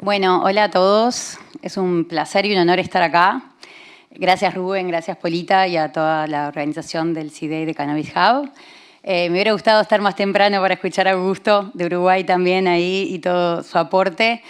Bueno, hola a todos. Es un placer y un honor estar acá. Gracias Rubén, gracias Polita y a toda la organización del CIDEI de Cannabis Hub. Me hubiera gustado estar más temprano para escuchar a Augusto de Uruguay también ahí y todo su aporte.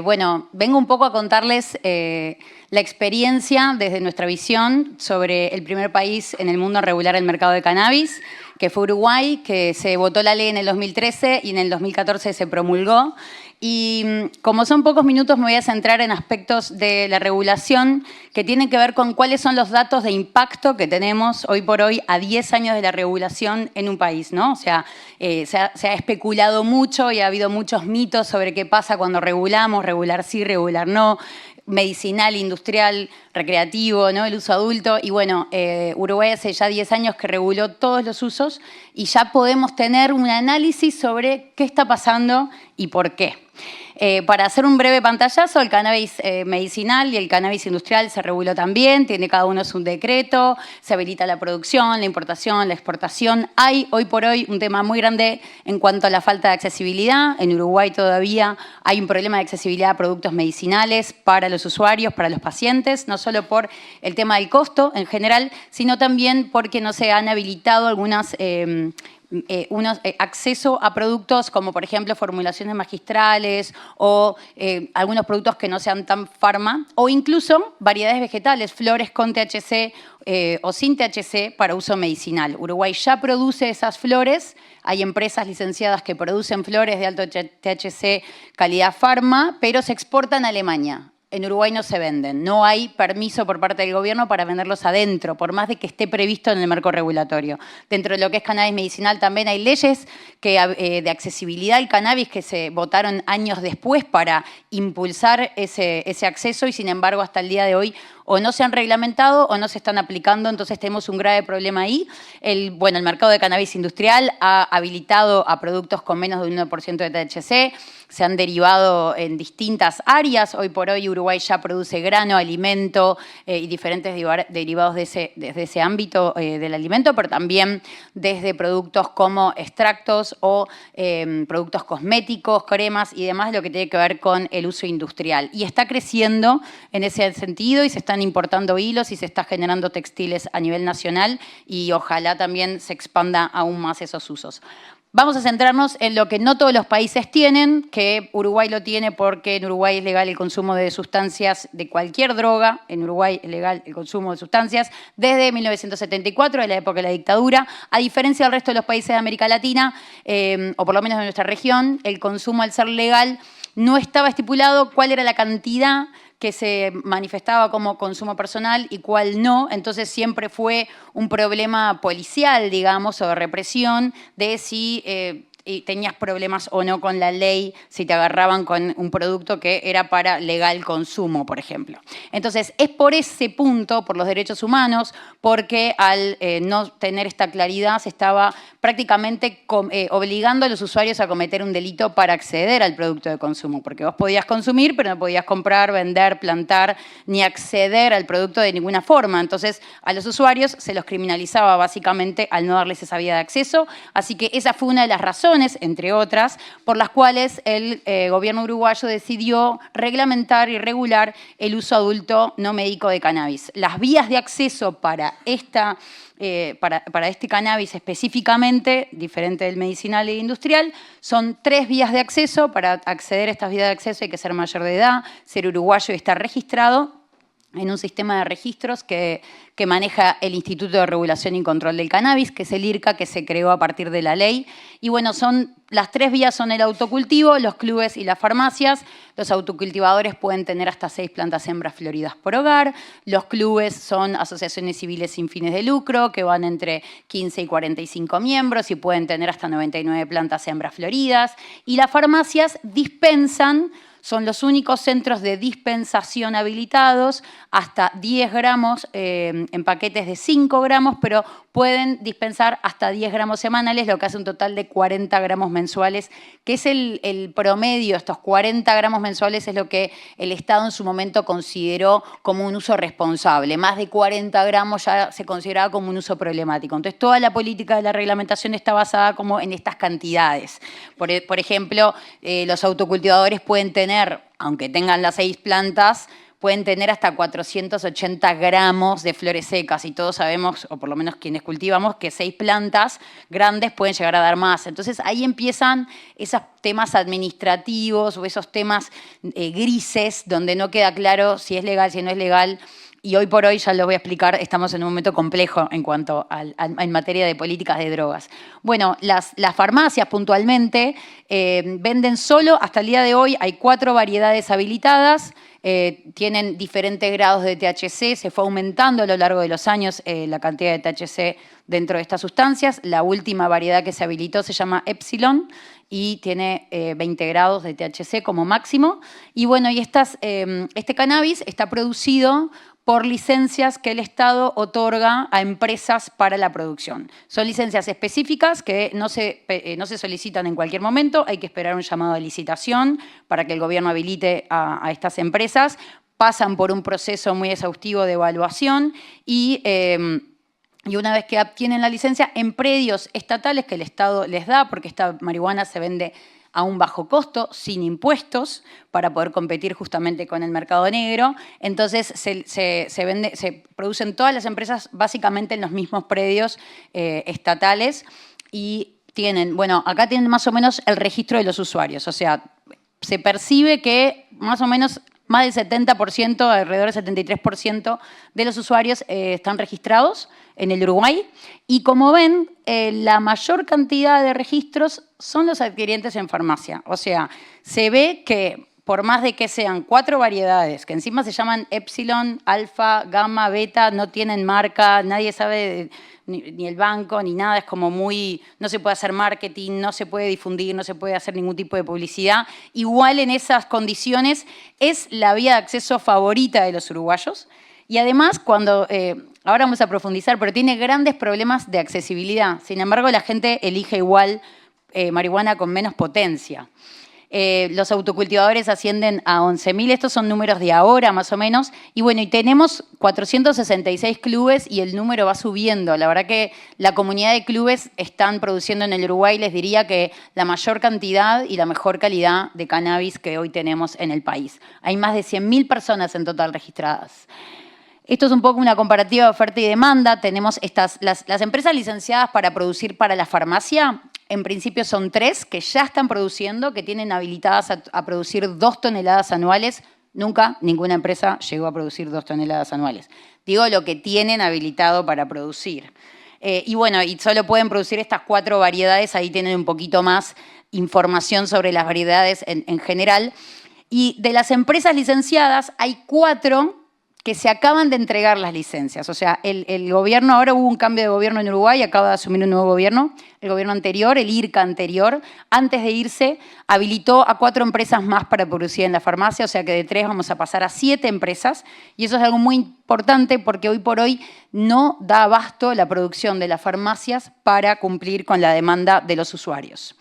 Bueno, vengo un poco a contarles la experiencia desde nuestra visión sobre el primer país en el mundo en regular el mercado de cannabis, que fue Uruguay, que se votó la ley en el 2013 y en el 2014 se promulgó. Y como son pocos minutos, me voy a centrar en aspectos de la regulación que tienen que ver con cuáles son los datos de impacto que tenemos hoy por hoy a 10 años de la regulación en un país, ¿no? O sea, se ha especulado mucho y ha habido muchos mitos sobre qué pasa cuando regulamos, regular sí, regular no, medicinal, industrial, recreativo, ¿no? El uso adulto. Y bueno, Uruguay hace ya 10 años que reguló todos los usos y ya podemos tener un análisis sobre qué está pasando y por qué. Para hacer un breve pantallazo, el cannabis medicinal y el cannabis industrial se reguló también, tiene cada uno su decreto, se habilita la producción, la importación, la exportación. Hay hoy por hoy un tema muy grande en cuanto a la falta de accesibilidad. En Uruguay todavía hay un problema de accesibilidad a productos medicinales para los usuarios, para los pacientes, no solo por el tema del costo en general, sino también porque no se han habilitado algunas acceso a productos como, por ejemplo, formulaciones magistrales o algunos productos que no sean tan farma, o incluso variedades vegetales, flores con THC o sin THC para uso medicinal. Uruguay ya produce esas flores, hay empresas licenciadas que producen flores de alto THC calidad farma, pero se exportan a Alemania. En Uruguay no se venden, no hay permiso por parte del gobierno para venderlos adentro, por más de que esté previsto en el marco regulatorio. Dentro de lo que es cannabis medicinal también hay leyes de accesibilidad al cannabis que se votaron años después para impulsar ese acceso y sin embargo hasta el día de hoy o no se han reglamentado o no se están aplicando, entonces tenemos un grave problema ahí. El mercado de cannabis industrial ha habilitado a productos con menos de un 1% de THC, se han derivado en distintas áreas. Hoy por hoy Uruguay ya produce grano, alimento y diferentes derivados desde ese ámbito del alimento, pero también desde productos como extractos o productos cosméticos, cremas y demás, lo que tiene que ver con el uso industrial. Y está creciendo en ese sentido y se están importando hilos y se está generando textiles a nivel nacional y ojalá también se expanda aún más esos usos. Vamos a centrarnos en lo que no todos los países tienen, que Uruguay lo tiene porque en Uruguay es legal el consumo de sustancias, de cualquier droga. En Uruguay es legal el consumo de sustancias desde 1974, de la época de la dictadura. A diferencia del resto de los países de América Latina, o por lo menos de nuestra región, el consumo al ser legal no estaba estipulado cuál era la cantidad que se manifestaba como consumo personal y cuál no. Entonces siempre fue un problema policial, digamos, o de represión de si tenías problemas o no con la ley, si te agarraban con un producto que era para legal consumo, por ejemplo. Entonces, es por ese punto, por los derechos humanos, porque al no tener esta claridad se estaba prácticamente obligando a los usuarios a cometer un delito para acceder al producto de consumo, porque vos podías consumir, pero no podías comprar, vender, plantar, ni acceder al producto de ninguna forma. Entonces, a los usuarios se los criminalizaba básicamente al no darles esa vía de acceso, así que esa fue una de las razones, entre otras, por las cuales el gobierno uruguayo decidió reglamentar y regular el uso adulto no médico de cannabis. Las vías de acceso para este cannabis específicamente, diferente del medicinal e industrial, son 3 vías de acceso. Para acceder a estas vías de acceso hay que ser mayor de edad, ser uruguayo y estar registrado en un sistema de registros que maneja el Instituto de Regulación y Control del Cannabis, que es el IRCA, que se creó a partir de la ley. Y bueno, las 3 vías son el autocultivo, los clubes y las farmacias. Los autocultivadores pueden tener hasta 6 plantas hembras floridas por hogar. Los clubes son asociaciones civiles sin fines de lucro, que van entre 15 y 45 miembros y pueden tener hasta 99 plantas hembras floridas. Y las farmacias dispensan. Son los únicos centros de dispensación habilitados, hasta 10 gramos en paquetes de 5 gramos, pero pueden dispensar hasta 10 gramos semanales, lo que hace un total de 40 gramos mensuales, que es el promedio. Estos 40 gramos mensuales es lo que el Estado en su momento consideró como un uso responsable. Más de 40 gramos ya se consideraba como un uso problemático. Entonces, toda la política de la reglamentación está basada como en estas cantidades. Por ejemplo, los autocultivadores pueden tener aunque tengan las 6 plantas, pueden tener hasta 480 gramos de flores secas y todos sabemos, o por lo menos quienes cultivamos, que 6 plantas grandes pueden llegar a dar más. Entonces ahí empiezan esos temas administrativos o esos temas grises donde no queda claro si es legal, si no es legal. Y hoy por hoy, ya lo voy a explicar, estamos en un momento complejo en cuanto en materia de políticas de drogas. Bueno, las farmacias puntualmente venden solo, hasta el día de hoy hay 4 variedades habilitadas, tienen diferentes grados de THC, se fue aumentando a lo largo de los años la cantidad de THC dentro de estas sustancias. La última variedad que se habilitó se llama Epsilon y tiene 20 grados de THC como máximo. Y bueno, y este cannabis está producido por licencias que el Estado otorga a empresas para la producción. Son licencias específicas que no se solicitan en cualquier momento, hay que esperar un llamado de licitación para que el gobierno habilite a estas empresas, pasan por un proceso muy exhaustivo de evaluación y una vez que obtienen la licencia, en predios estatales que el Estado les da, porque esta marihuana se vende a un bajo costo, sin impuestos, para poder competir justamente con el mercado negro. Entonces se producen todas las empresas básicamente en los mismos predios estatales y tienen, bueno, acá tienen más o menos el registro de los usuarios, o sea, se percibe que más o menos más del 70%, alrededor del 73% de los usuarios están registrados en el Uruguay. Y como ven, la mayor cantidad de registros son los adquirientes en farmacia. O sea, se ve que por más de que sean 4 variedades, que encima se llaman Epsilon, Alfa, Gamma, Beta, no tienen marca, nadie sabe ni el banco ni nada, es como muy, no se puede hacer marketing, no se puede difundir, no se puede hacer ningún tipo de publicidad. Igual en esas condiciones es la vía de acceso favorita de los uruguayos. Y además, ahora vamos a profundizar, pero tiene grandes problemas de accesibilidad. Sin embargo, la gente elige igual marihuana con menos potencia. Los autocultivadores ascienden a 11.000, estos son números de ahora más o menos, y bueno, y tenemos 466 clubes y el número va subiendo. La verdad que la comunidad de clubes están produciendo en el Uruguay, les diría que la mayor cantidad y la mejor calidad de cannabis que hoy tenemos en el país. Hay más de 100.000 personas en total registradas. Esto es un poco una comparativa de oferta y demanda. Tenemos las empresas licenciadas para producir para la farmacia. En principio son 3 que ya están produciendo, que tienen habilitadas a producir 2 toneladas anuales. Nunca ninguna empresa llegó a producir 2 toneladas anuales. Digo lo que tienen habilitado para producir. Y bueno, y solo pueden producir estas 4 variedades. Ahí tienen un poquito más información sobre las variedades en general. Y de las empresas licenciadas hay 4 que se acaban de entregar las licencias. O sea, el gobierno, ahora hubo un cambio de gobierno en Uruguay, acaba de asumir un nuevo gobierno. El gobierno anterior, el IRCA anterior, antes de irse, habilitó a 4 empresas más para producir en la farmacia, o sea que de 3 vamos a pasar a 7 empresas. Y eso es algo muy importante porque hoy por hoy no da abasto la producción de las farmacias para cumplir con la demanda de los usuarios.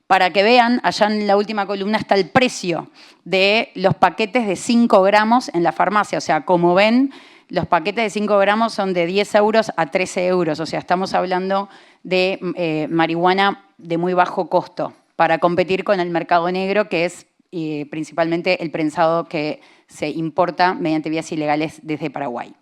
Para que vean, allá en la última columna está el precio de los paquetes de 5 gramos en la farmacia. O sea, como ven, los paquetes de 5 gramos son de 10 euros a 13 euros. O sea, estamos hablando de marihuana de muy bajo costo para competir con el mercado negro, que es principalmente el prensado que se importa mediante vías ilegales desde Paraguay.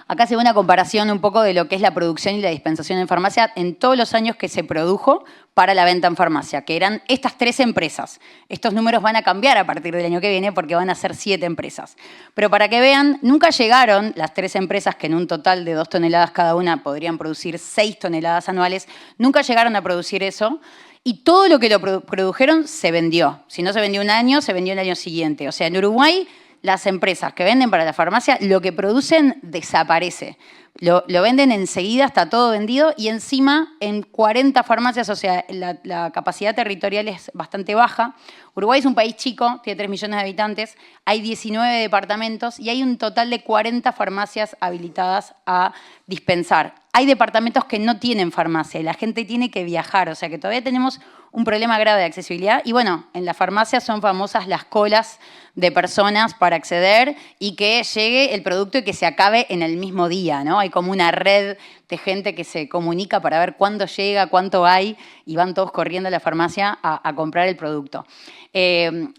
Acá se ve una comparación un poco de lo que es la producción y la dispensación en farmacia en todos los años que se produjo para la venta en farmacia, que eran estas 3 empresas. Estos números van a cambiar a partir del año que viene porque van a ser 7 empresas. Pero para que vean, nunca llegaron las 3 empresas que en un total de 2 toneladas cada una podrían producir 6 toneladas anuales, nunca llegaron a producir eso. Y todo lo que lo produjeron se vendió. Si no se vendió un año, se vendió el año siguiente. O sea, en Uruguay, las empresas que venden para la farmacia, lo que producen desaparece. Lo venden enseguida, está todo vendido y encima en 40 farmacias, o sea, la capacidad territorial es bastante baja. Uruguay es un país chico, tiene 3 millones de habitantes, hay 19 departamentos y hay un total de 40 farmacias habilitadas a dispensar. Hay departamentos que no tienen farmacia y la gente tiene que viajar, o sea que todavía tenemos un problema grave de accesibilidad. Y bueno, en las farmacias son famosas las colas de personas para acceder y que llegue el producto y que se acabe en el mismo día, ¿no? Hay como una red de gente que se comunica para ver cuándo llega, cuánto hay, y van todos corriendo a la farmacia a comprar el producto.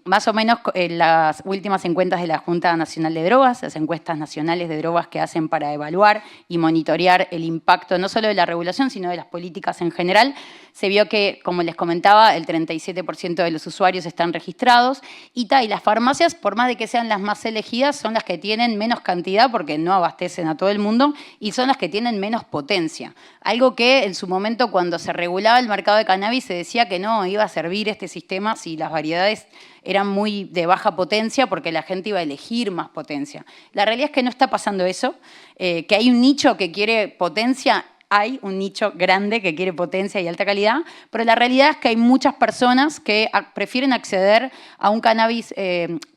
Más o menos las últimas encuestas de la Junta Nacional de Drogas, las encuestas nacionales de drogas que hacen para evaluar y monitorear el impacto no solo de la regulación, sino de las políticas en general, se vio que, como les comentaba, el 37% de los usuarios están registrados y las farmacias, por más de que sean las más elegidas, son las que tienen menos cantidad porque no abastecen a todo el mundo y son las que tienen menos potencia. Algo que en su momento, cuando se regulaba el mercado de cannabis, se decía que no iba a servir este sistema si las variedades eran muy de baja potencia porque la gente iba a elegir más potencia. La realidad es que no está pasando eso, que hay un nicho que quiere potencia. Hay un nicho grande que quiere potencia y alta calidad, pero la realidad es que hay muchas personas que prefieren acceder a un cannabis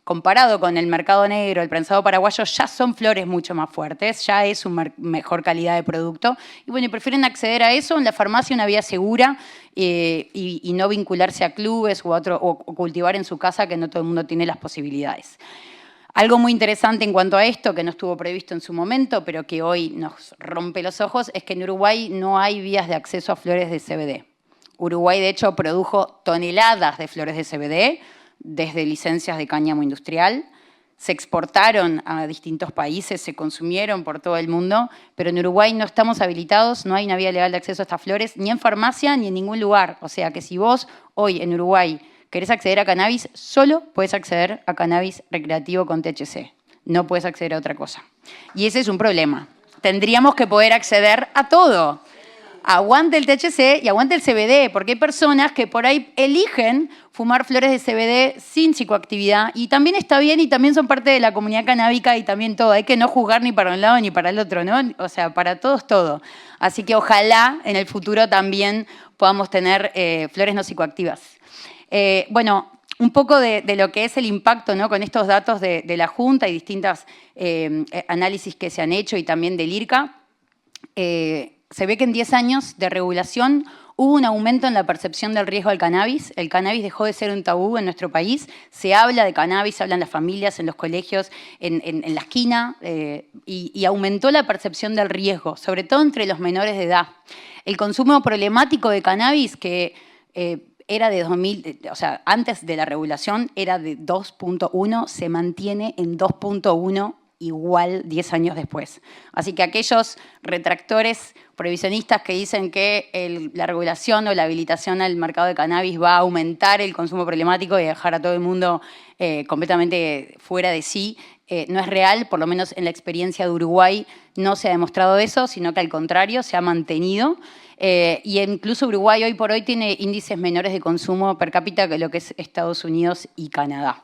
comparado con el mercado negro, el prensado paraguayo, ya son flores mucho más fuertes, ya es una mejor calidad de producto. Y bueno, prefieren acceder a eso en la farmacia, una vía segura, y no vincularse a clubes o cultivar en su casa, que no todo el mundo tiene las posibilidades. Algo muy interesante en cuanto a esto, que no estuvo previsto en su momento, pero que hoy nos rompe los ojos, es que en Uruguay no hay vías de acceso a flores de CBD. Uruguay, de hecho, produjo toneladas de flores de CBD desde licencias de cáñamo industrial. Se exportaron a distintos países, se consumieron por todo el mundo, pero en Uruguay no estamos habilitados, no hay una vía legal de acceso a estas flores, ni en farmacia ni en ningún lugar. O sea que si vos hoy en Uruguay querés acceder a cannabis, solo puedes acceder a cannabis recreativo con THC. No puedes acceder a otra cosa. Y ese es un problema. Tendríamos que poder acceder a todo. Aguante el THC y aguante el CBD, porque hay personas que por ahí eligen fumar flores de CBD sin psicoactividad y también está bien y también son parte de la comunidad canábica y también todo. Hay que no juzgar ni para un lado ni para el otro, ¿no? O sea, para todos todo. Así que ojalá en el futuro también podamos tener flores no psicoactivas. Bueno, un poco de lo que es el impacto, ¿no? Con estos datos de la Junta y distintos análisis que se han hecho y también del IRCA, se ve que en 10 años de regulación hubo un aumento en la percepción del riesgo del cannabis. El cannabis dejó de ser un tabú en nuestro país. Se habla de cannabis, se habla en las familias, en los colegios, en la esquina, y aumentó la percepción del riesgo, sobre todo entre los menores de edad. El consumo problemático de cannabis, que era de 2000, o sea, antes de la regulación era de 2.1, se mantiene en 2.1 igual 10 años después. Así que aquellos retractores prohibicionistas que dicen que la regulación o la habilitación al mercado de cannabis va a aumentar el consumo problemático y dejar a todo el mundo completamente fuera de sí, no es real, por lo menos en la experiencia de Uruguay no se ha demostrado eso, sino que al contrario se ha mantenido. Y incluso Uruguay hoy por hoy tiene índices menores de consumo per cápita que lo que es Estados Unidos y Canadá.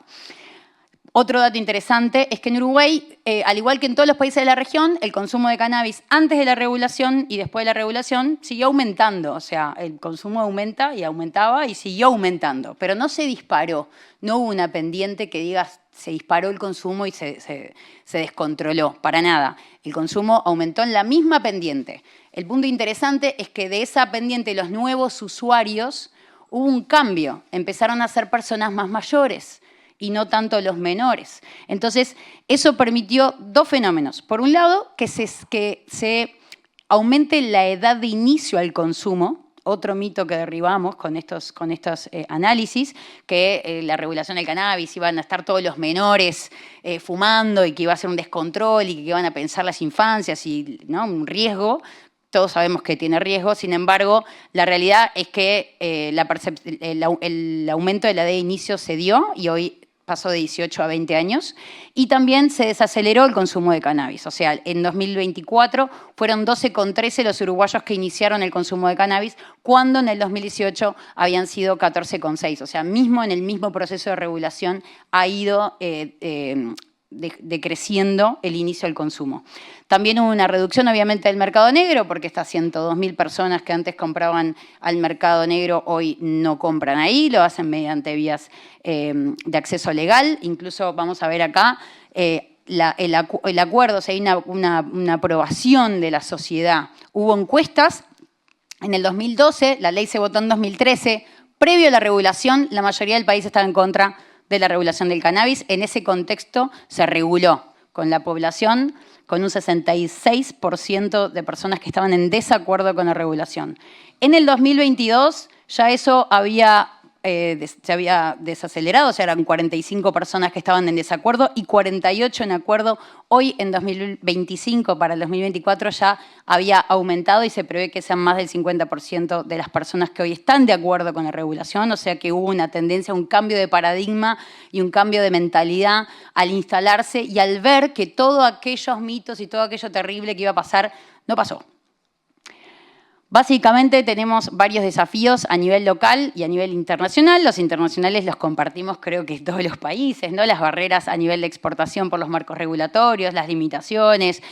Otro dato interesante es que en Uruguay, al igual que en todos los países de la región, el consumo de cannabis antes de la regulación y después de la regulación siguió aumentando. O sea, el consumo aumenta y aumentaba y siguió aumentando, pero no se disparó. No hubo una pendiente que diga se disparó el consumo y se descontroló, para nada. El consumo aumentó en la misma pendiente. El punto interesante es que de esa pendiente, los nuevos usuarios, hubo un cambio. Empezaron a ser personas más mayores y no tanto los menores. Entonces, eso permitió dos fenómenos. Por un lado, que se aumente la edad de inicio al consumo, otro mito que derribamos con estos análisis, que la regulación del cannabis iban a estar todos los menores fumando y que iba a ser un descontrol y que iban a pensar las infancias y, ¿no?, un riesgo. Todos sabemos que tiene riesgo, sin embargo, la realidad es que el aumento de la edad de inicio se dio y hoy pasó de 18 a 20 años, y también se desaceleró el consumo de cannabis. O sea, en 2024 fueron 12,13 los uruguayos que iniciaron el consumo de cannabis, cuando en el 2018 habían sido 14,6. O sea, mismo en el mismo proceso de regulación ha ido decreciendo el inicio del consumo. También hubo una reducción, obviamente, del mercado negro, porque estas 102.000 personas que antes compraban al mercado negro hoy no compran ahí, lo hacen mediante vías de acceso legal. Incluso vamos a ver acá el acuerdo, o sea, hay una aprobación de la sociedad. Hubo encuestas en el 2012, la ley se votó en 2013, previo a la regulación, la mayoría del país estaba en contra de la regulación del cannabis. En ese contexto se reguló. con la población, con un 66% de personas que estaban en desacuerdo con la regulación. En el 2022 ya eso se había desacelerado, o sea, eran 45 personas que estaban en desacuerdo y 48 en acuerdo. Hoy, en 2025, para el 2024, ya había aumentado y se prevé que sean más del 50% de las personas que hoy están de acuerdo con la regulación, o sea que hubo una tendencia, un cambio de paradigma y un cambio de mentalidad al instalarse y al ver que todos aquellos mitos y todo aquello terrible que iba a pasar, no pasó. Básicamente tenemos varios desafíos a nivel local y a nivel internacional. Los internacionales los compartimos creo que todos los países, ¿no? Las barreras a nivel de exportación por los marcos regulatorios, las limitaciones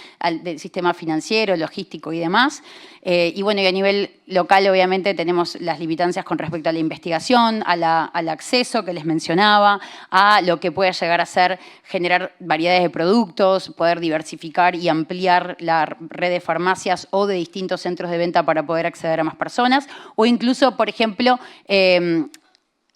del sistema financiero, logístico y demás. Y bueno, y a nivel local obviamente tenemos las limitancias con respecto a la investigación, al acceso que les mencionaba, a lo que puede llegar a ser generar variedades de productos, poder diversificar y ampliar la red de farmacias o de distintos centros de venta para poder acceder a más personas, o incluso, por ejemplo,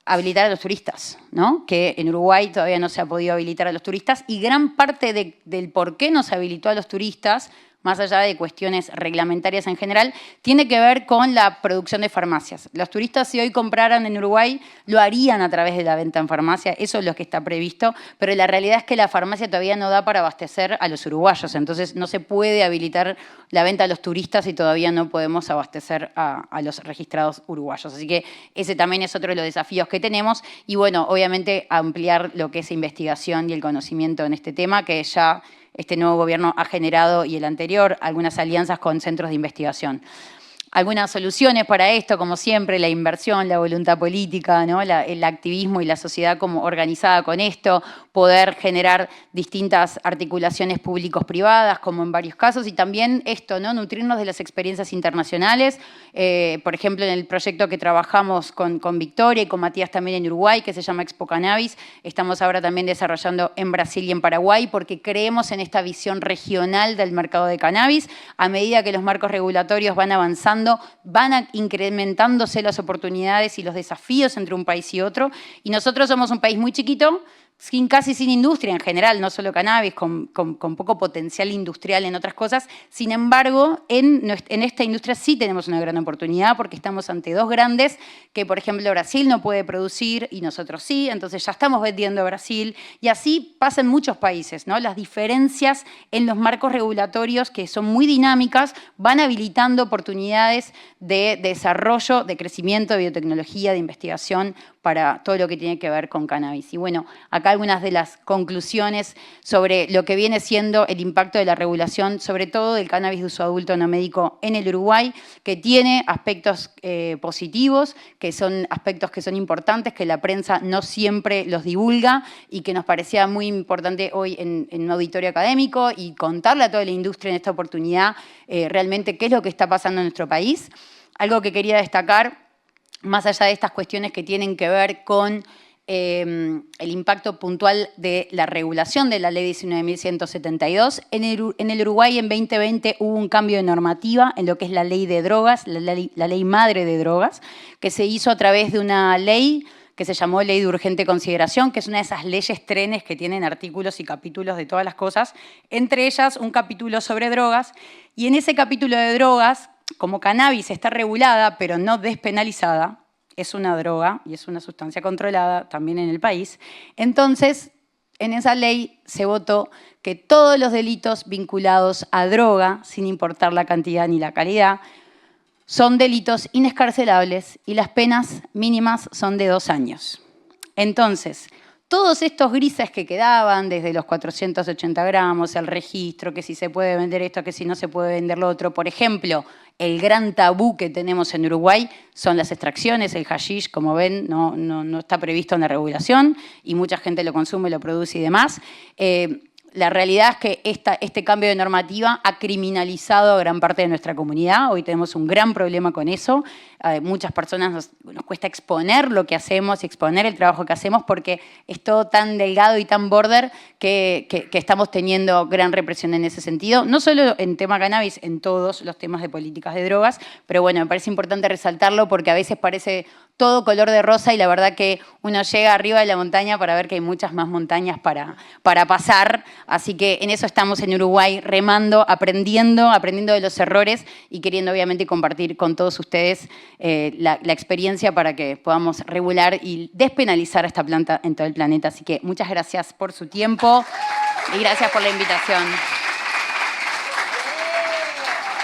habilitar a los turistas, ¿no? Que en Uruguay todavía no se ha podido habilitar a los turistas y gran parte del por qué no se habilitó a los turistas, más allá de cuestiones reglamentarias en general, tiene que ver con la producción de farmacias. Los turistas, si hoy compraran en Uruguay, lo harían a través de la venta en farmacia, eso es lo que está previsto, pero la realidad es que la farmacia todavía no da para abastecer a los uruguayos, entonces no se puede habilitar la venta a los turistas y todavía no podemos abastecer a los registrados uruguayos. Así que ese también es otro de los desafíos que tenemos y bueno, obviamente ampliar lo que es investigación y el conocimiento en este tema, que ya este nuevo gobierno ha generado, y el anterior, algunas alianzas con centros de investigación. Algunas soluciones para esto, como siempre, la inversión, la voluntad política, ¿no? El activismo y la sociedad como organizada con esto, poder generar distintas articulaciones públicos-privadas, como en varios casos, y también esto, ¿no? Nutrirnos de las experiencias internacionales. Por ejemplo, en el proyecto que trabajamos con Victoria y con Matías también en Uruguay, que se llama Expo Cannabis, estamos ahora también desarrollando en Brasil y en Paraguay, porque creemos en esta visión regional del mercado de cannabis. A medida que los marcos regulatorios van avanzando, van incrementándose las oportunidades y los desafíos entre un país y otro. Y nosotros somos un país muy chiquito, casi sin industria en general, no solo cannabis, con poco potencial industrial en otras cosas. Sin embargo, en esta industria sí tenemos una gran oportunidad porque estamos ante dos grandes que, por ejemplo, Brasil no puede producir y nosotros sí, entonces ya estamos vendiendo a Brasil. Y así pasa en muchos países, ¿no? Las diferencias en los marcos regulatorios, que son muy dinámicas, van habilitando oportunidades de desarrollo, de crecimiento, de biotecnología, de investigación para todo lo que tiene que ver con cannabis. Y bueno, acá algunas de las conclusiones sobre lo que viene siendo el impacto de la regulación, sobre todo del cannabis de uso adulto no médico en el Uruguay, que tiene aspectos positivos, que son aspectos que son importantes, que la prensa no siempre los divulga y que nos parecía muy importante hoy en un auditorio académico y contarle a toda la industria en esta oportunidad realmente qué es lo que está pasando en nuestro país. Algo que quería destacar, más allá de estas cuestiones que tienen que ver con el impacto puntual de la regulación de la Ley 19.172. En el Uruguay en 2020 hubo un cambio de normativa en lo que es la ley de drogas, la ley madre de drogas, que se hizo a través de una ley que se llamó Ley de Urgente Consideración, que es una de esas leyes trenes que tienen artículos y capítulos de todas las cosas, entre ellas un capítulo sobre drogas, y en ese capítulo de drogas, como cannabis está regulada pero no despenalizada, es una droga y es una sustancia controlada también en el país, entonces en esa ley se votó que todos los delitos vinculados a droga, sin importar la cantidad ni la calidad, son delitos inescarcelables y las penas mínimas son de 2 años. Entonces, todos estos grises que quedaban, desde los 480 gramos, el registro, que si se puede vender esto, que si no se puede vender lo otro, por ejemplo, el gran tabú que tenemos en Uruguay son las extracciones, el hashish, como ven, no está previsto en la regulación y mucha gente lo consume, lo produce y demás. La realidad es que este cambio de normativa ha criminalizado a gran parte de nuestra comunidad. Hoy tenemos un gran problema con eso. Muchas personas nos cuesta exponer lo que hacemos y exponer el trabajo que hacemos porque es todo tan delgado y tan border que estamos teniendo gran represión en ese sentido. No solo en tema cannabis, en todos los temas de políticas de drogas, pero bueno, me parece importante resaltarlo porque a veces parece todo color de rosa y la verdad que uno llega arriba de la montaña para ver que hay muchas más montañas para pasar. Así que en eso estamos en Uruguay, remando, aprendiendo de los errores y queriendo obviamente compartir con todos ustedes la experiencia para que podamos regular y despenalizar esta planta en todo el planeta. Así que muchas gracias por su tiempo y gracias por la invitación.